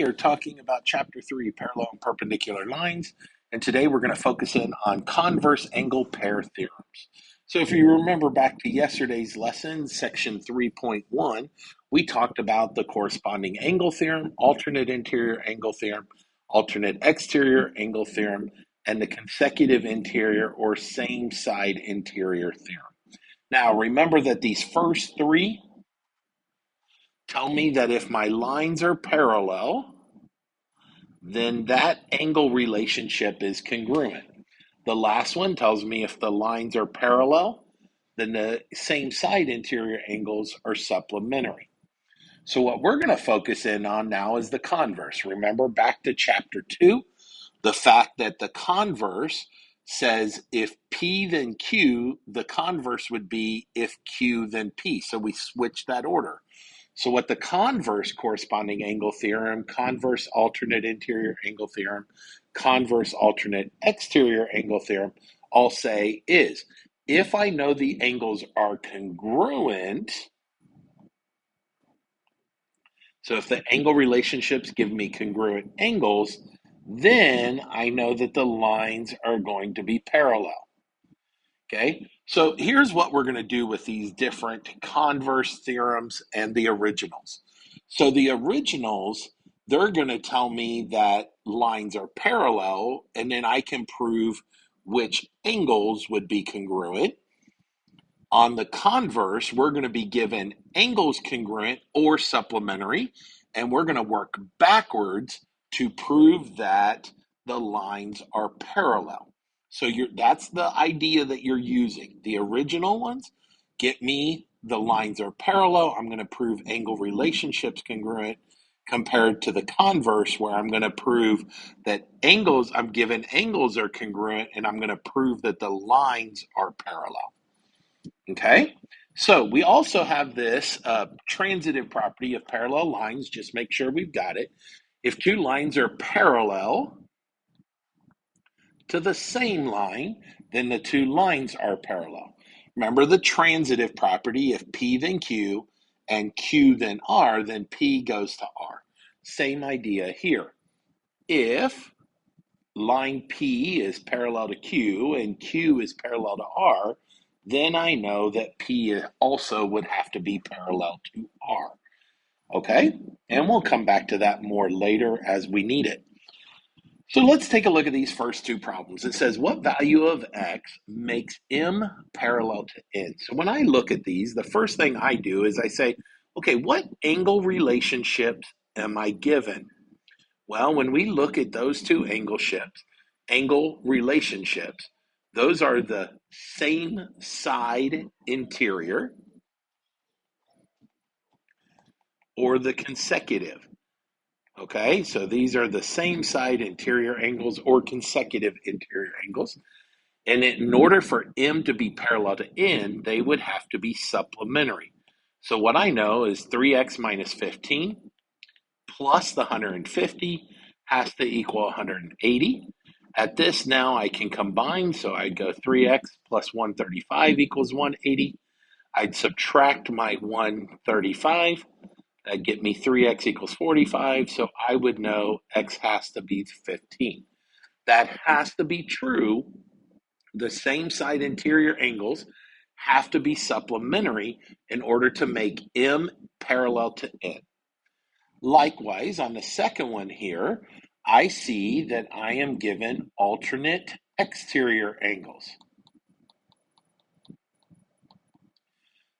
are talking about Chapter 3, Parallel and Perpendicular Lines, and today we're going to focus in on converse angle pair theorems. So if you remember back to yesterday's lesson, section 3.1, we talked about the corresponding angle theorem, alternate interior angle theorem, alternate exterior angle theorem, and the consecutive interior or same side interior theorem. Now remember that these first three tell me that if my lines are parallel, then that angle relationship is congruent. The last one tells me if the lines are parallel, then the same side interior angles are supplementary. So what we're going to focus in on now is the converse. Remember back to chapter 2, the fact that the converse says if P then Q, the converse would be if Q then P. So we switch that order. So what the converse corresponding angle theorem, converse alternate interior angle theorem, converse alternate exterior angle theorem all say is, if I know the angles are congruent, so if the angle relationships give me congruent angles, then I know that the lines are going to be parallel. Okay, so here's what we're going to do with these different converse theorems and the originals. So the originals, they're going to tell me that lines are parallel, and then I can prove which angles would be congruent. On the converse, we're going to be given angles congruent or supplementary, and we're going to work backwards to prove that the lines are parallel. So that's the idea that you're using. The original ones get me the lines are parallel. I'm going to prove angle relationships congruent compared to the converse where I'm going to prove that angles, I'm given angles are congruent, and I'm going to prove that the lines are parallel. Okay, so we also have this transitive property of parallel lines. Just make sure we've got it. If two lines are parallel to the same line, then the two lines are parallel. Remember the transitive property, if P then Q and Q then R, then P goes to R. Same idea here. If line P is parallel to Q and Q is parallel to R, then I know that P also would have to be parallel to R. Okay? And we'll come back to that more later as we need it. So let's take a look at these first two problems. It says, what value of x makes m parallel to n? So when I look at these, the first thing I do is I say, okay, what angle relationships am I given? Well, when we look at those two angle relationships, those are the same side interior or the consecutive. Okay, so these are the same side interior angles or consecutive interior angles. And in order for M to be parallel to N, they would have to be supplementary. So what I know is 3x minus 15 plus the 150 has to equal 180. At this now I can combine, so I'd go 3x plus 135 equals 180. I'd subtract my 135. That'd get me 3x equals 45, so I would know x has to be 15. That has to be true. The same side interior angles have to be supplementary in order to make M parallel to N. Likewise, on the second one here, I see that I am given alternate exterior angles.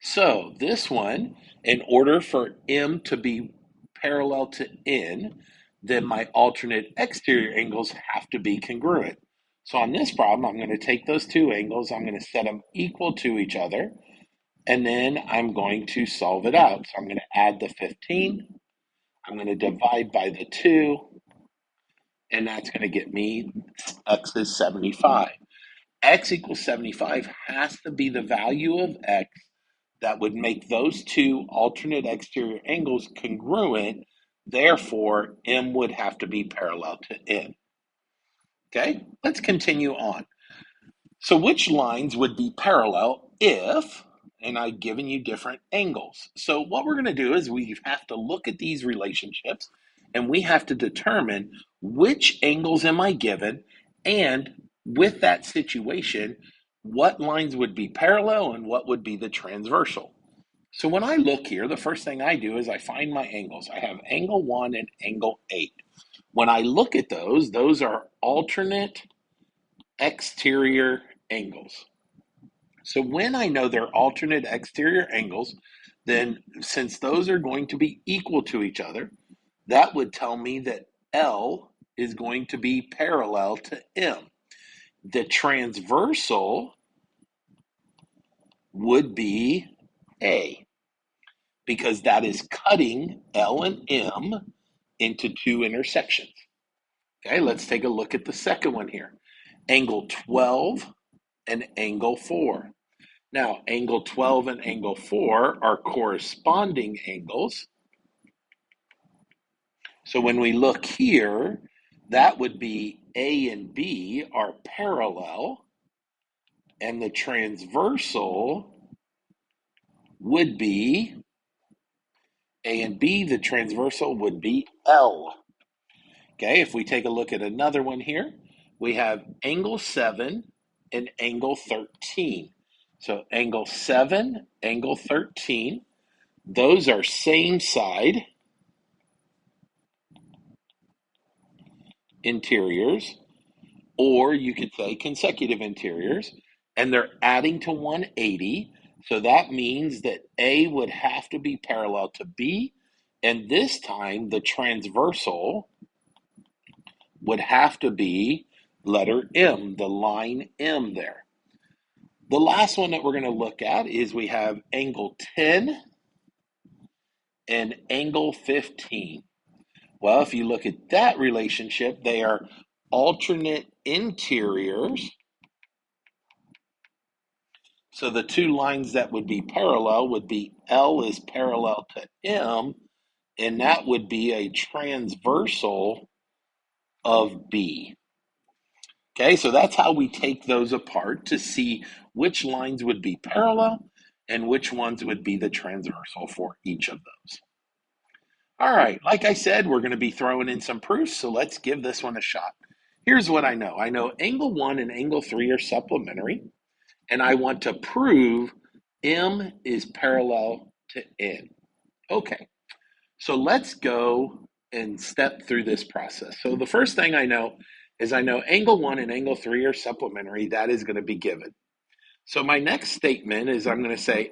So this one, in order for M to be parallel to N, then my alternate exterior angles have to be congruent. So on this problem, I'm going to take those two angles, I'm going to set them equal to each other, and then I'm going to solve it out. So I'm going to add the 15, I'm going to divide by the 2, and that's going to get me x is 75. X equals 75 has to be the value of x that would make those two alternate exterior angles congruent. Therefore, M would have to be parallel to N. Okay, let's continue on. So which lines would be parallel if, and I've given you different angles. So what we're going to do is we have to look at these relationships and we have to determine which angles am I given, and with that situation, what lines would be parallel and what would be the transversal. So when I look here, the first thing I do is I find my angles. I have angle 1 and angle 8. When I look at those are alternate exterior angles. So when I know they're alternate exterior angles, then since those are going to be equal to each other, that would tell me that L is going to be parallel to M. The transversal would be A, because that is cutting L and M into two intersections. Okay, let's take a look at the second one here. Angle 12 and angle 4. Now, angle 12 and angle 4 are corresponding angles. So when we look here, that would be A and B are parallel, and the transversal would be A and B, the transversal would be L. Okay, if we take a look at another one here, we have angle 7 and angle 13. So angle 7, angle 13, those are same side interiors, or you could say consecutive interiors, and they're adding to 180. So that means that A would have to be parallel to B, and this time the transversal would have to be letter M, the line M there. The last one that we're going to look at is we have angle 10 and angle 15. Well, if you look at that relationship, they are alternate interiors. So the two lines that would be parallel would be L is parallel to M, and that would be a transversal of B. Okay, so that's how we take those apart to see which lines would be parallel and which ones would be the transversal for each of those. All right, like I said, we're going to be throwing in some proofs, so let's give this one a shot. Here's what I know. I know angle 1 and angle 3 are supplementary, and I want to prove M is parallel to N. Okay, so let's go and step through this process. So the first thing I know is I know angle 1 and angle 3 are supplementary. That is going to be given. So my next statement is I'm going to say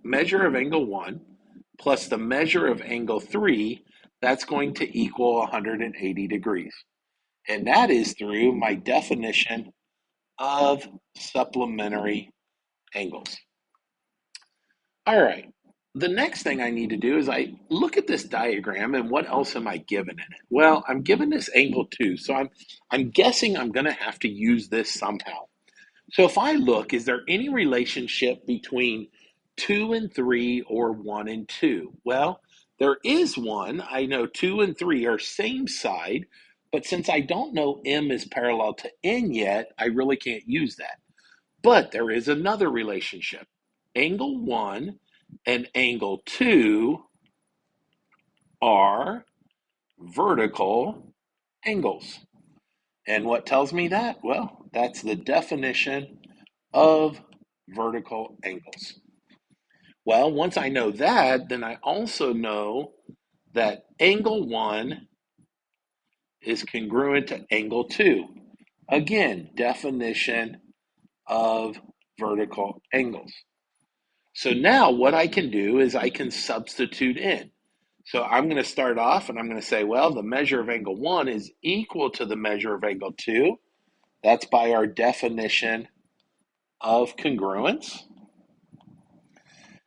measure of angle 1 plus the measure of angle 3, that's going to equal 180 degrees. And that is through my definition of supplementary angles. All right. The next thing I need to do is I look at this diagram and what else am I given in it? Well, I'm given this angle 2, so I'm guessing I'm going to have to use this somehow. So if I look, is there any relationship between 2 and 3 or 1 and 2? Well, there is one. I know 2 and 3 are same side, but since I don't know M is parallel to N yet, I really can't use that. But there is another relationship. Angle 1 and angle 2 are vertical angles. And what tells me that? Well, that's the definition of vertical angles. Well, once I know that, then I also know that angle 1 is congruent to angle 2. Again, definition of vertical angles. So now what I can do is I can substitute in. So I'm going to start off and I'm going to say, well, the measure of angle 1 is equal to the measure of angle 2. That's by our definition of congruence.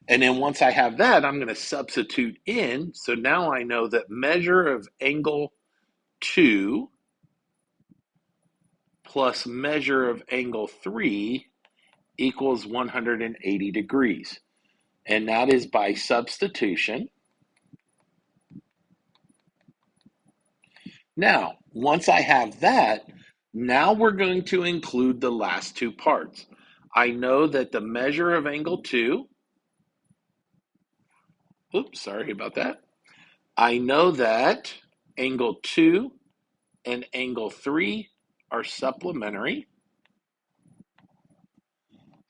And then once I have that, I'm going to substitute in. So now I know that measure of angle 2 plus measure of angle 3 equals 180 degrees. And that is by substitution. Now, once I have that, now we're going to include the last two parts. I know that the measure of angle 2, oops, sorry about that. I know that angle 2 and angle 3 are supplementary.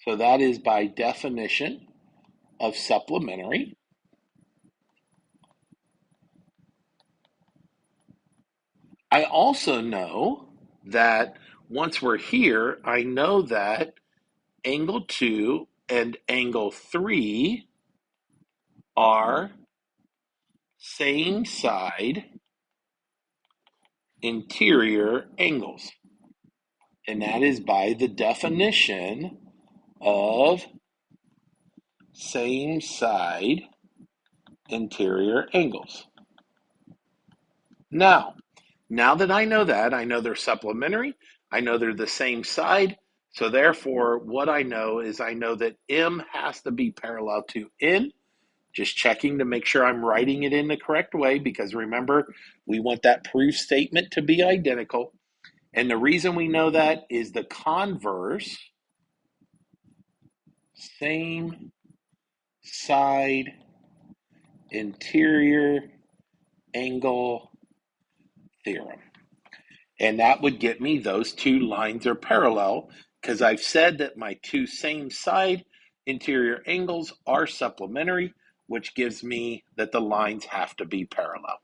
So that is by definition of supplementary. I also know that once we're here, I know that angle 2 and angle 3 are same side interior angles. And that is by the definition of same side interior angles. Now that I know that, I know they're supplementary, I know they're the same side, so therefore what I know is I know that M has to be parallel to N. Just checking to make sure I'm writing it in the correct way, because remember, we want that proof statement to be identical. And the reason we know that is the converse same side interior angle theorem. And that would get me those two lines are parallel, because I've said that my two same side interior angles are supplementary, which gives me that the lines have to be parallel.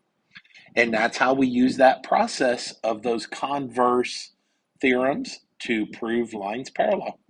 And that's how we use that process of those converse theorems to prove lines parallel.